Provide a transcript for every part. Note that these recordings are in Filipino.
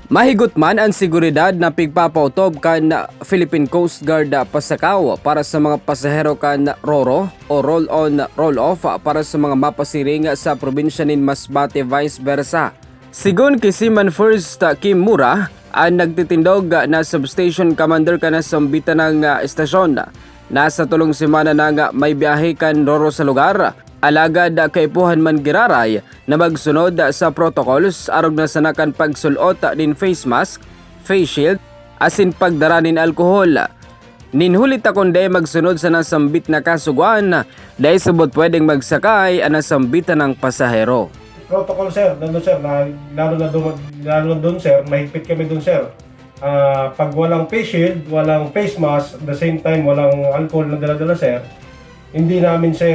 Mahigot man ang seguridad na pigpapautob kan Philippine Coast Guard pasakaw para sa mga pasahero kan RORO o roll-on roll-off para sa mga mapasiring sa probinsya nin Masbate vice versa. Sigon kay Seaman First Kim Mura, ang nagtitindog na substation commander ka na sambitan ng estasyon. Nasa tulong semana na may biyahe kan RORO sa lugar. Alagad kaipuhan man giraray na magsunod sa protocols arog na sanakan pagsulot din face mask, face shield, asin pagdaranin alkohol. Ninhulit akonde magsunod sa nasambit na kasuguan dahil subot pwedeng magsakay ang nasambitan ng pasahero. Protocol sir, nandun sir, lalo na doon sir, mahigpit kami doon sir. Pag walang face shield, walang face mask, at the same time walang alcohol na dala-dala sir, hindi namin sir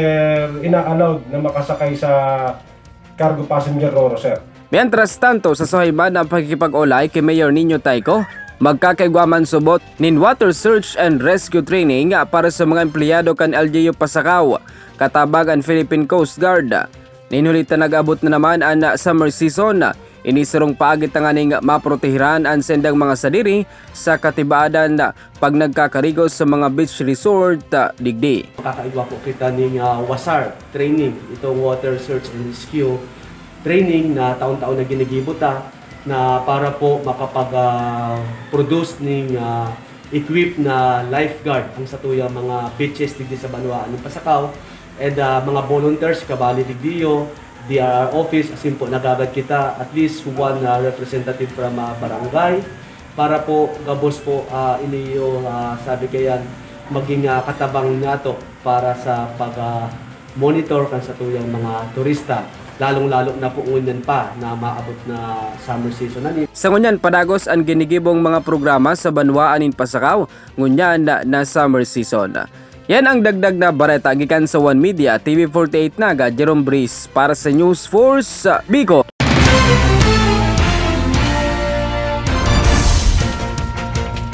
ina-allowed na makasakay sa cargo passenger RORO sir. Mientras tanto sa sahiban ng pagkikipag-ulay kay Mayor Nino Tayco, magkakaigwaman subot nin water search and rescue training para sa mga empleyado kan LGU Pasakaw, katabag ang Philippine Coast Guard. Ninhulitan nag-abot na naman ang summer season. Inisirong paagit nga ning maprotehiran ang sendang mga sadiri sa katibaadan pag nagkakarigos sa mga beach resort digdi. Kakaigwa po kita ng WASAR training, itong Water Search and Rescue training na taon-taon na ginigibuta na para po makapag-produce ng equip na lifeguard ang satuyang mga beaches digdi sa Banwaan ng Pasakaw and mga volunteers kabali digdiyo. DRR office, asin po nagagad kita at least one representative from barangay para po gabos po iniyo sabi kayan maging katabang nato para sa pag-monitor kan sa tuyang mga turista. Lalong-lalo na po ngunyan pa na maabot na summer season na ni. Sa ngunyan padagos ang ginigibong mga programa sa Banwaan in Pasakaw ngunyan na summer season. Yan ang dagdag na bareta gikan sa One Media TV 48 Naga Jerome Breeze para sa News Force Bicol.